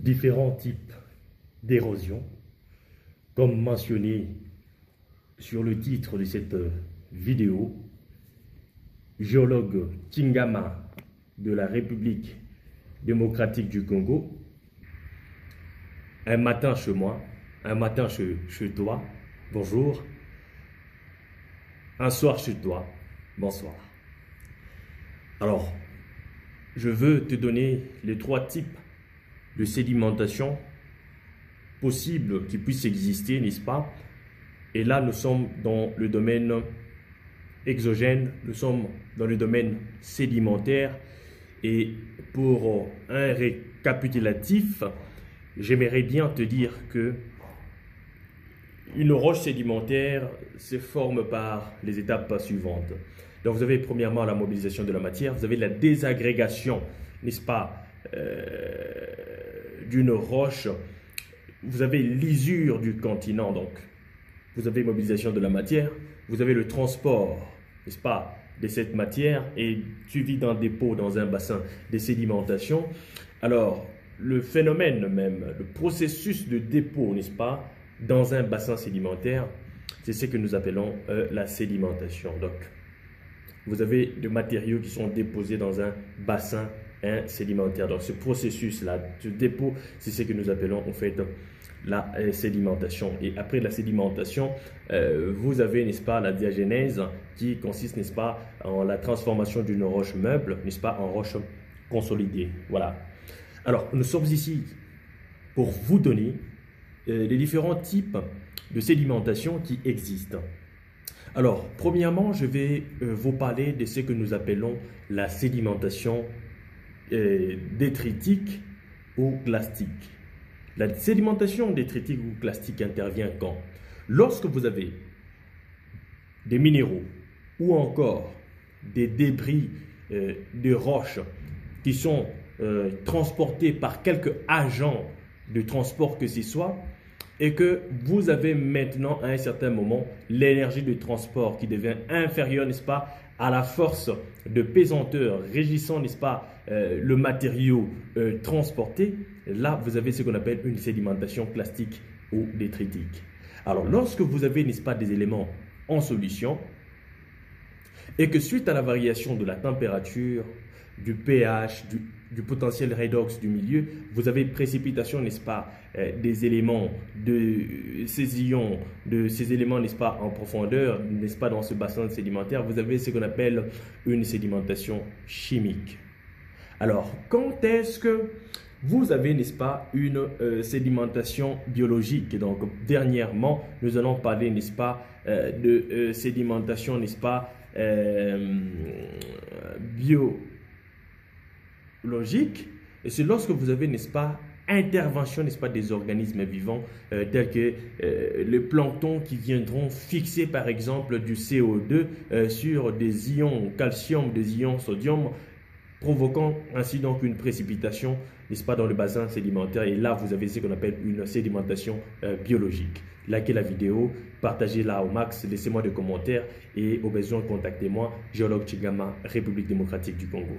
différents types d'érosion, comme mentionné sur le titre de cette vidéo. Géologue Tingama de la République démocratique du Congo, un matin chez moi, un matin chez toi, bonjour, un soir chez toi, bonsoir. Alors, je veux te donner les 3 types de sédimentation possibles qui puissent exister, n'est-ce pas? Et là, nous sommes dans le domaine exogène, nous sommes dans le domaine sédimentaire. Et pour un récapitulatif, j'aimerais bien te dire que une roche sédimentaire se forme par les étapes suivantes. Donc vous avez premièrement la mobilisation de la matière, vous avez la désagrégation, n'est-ce pas, d'une roche, vous avez l'usure du continent, donc vous avez mobilisation de la matière, vous avez le transport, n'est-ce pas, de cette matière et suivi d'un dépôt dans un bassin de sédimentation. Alors, le phénomène même, le processus de dépôt, n'est-ce pas, dans un bassin sédimentaire, c'est ce que nous appelons la sédimentation. Donc, vous avez des matériaux qui sont déposés dans un bassin sédimentaire. Donc, ce processus-là de dépôt, c'est ce que nous appelons en fait la sédimentation. Et après la sédimentation, vous avez, n'est-ce pas, la diagenèse qui consiste, n'est-ce pas, en la transformation d'une roche meuble, n'est-ce pas, en roche consolidée. Voilà. Alors, nous sommes ici pour vous donner les différents types de sédimentation qui existent. Alors, premièrement, je vais vous parler de ce que nous appelons la sédimentation détritique ou clastique. La sédimentation détritique ou clastique intervient quand? Lorsque vous avez des minéraux ou encore des débris de roches qui sont transportés par quelque agent de transport que ce soit, et que vous avez maintenant à un certain moment l'énergie de transport qui devient inférieure, n'est-ce pas, à la force de pesanteur régissant, n'est-ce pas, le matériau transporté. Là, vous avez ce qu'on appelle une sédimentation clastique ou détritique. Alors, lorsque vous avez, n'est-ce pas, des éléments en solution et que suite à la variation de la température, du pH, du potentiel redox du milieu, vous avez précipitation, n'est-ce pas, des éléments de ces ions, de ces éléments, n'est-ce pas, en profondeur, n'est-ce pas, dans ce bassin sédimentaire, vous avez ce qu'on appelle une sédimentation chimique. Alors, quand est-ce que vous avez, n'est-ce pas, une sédimentation biologique? Donc, dernièrement, nous allons parler, n'est-ce pas, de sédimentation, n'est-ce pas, biologique. Et c'est lorsque vous avez, n'est-ce pas, intervention, n'est-ce pas, des organismes vivants tels que les planctons qui viendront fixer par exemple du CO2 sur des ions calcium, des ions sodium, provoquant ainsi donc une précipitation, n'est-ce pas, dans le bassin sédimentaire. Et là, vous avez ce qu'on appelle une sédimentation biologique. Likez la vidéo, partagez-la au max, laissez-moi des commentaires et au besoin, contactez-moi, géologue Tingama, République démocratique du Congo.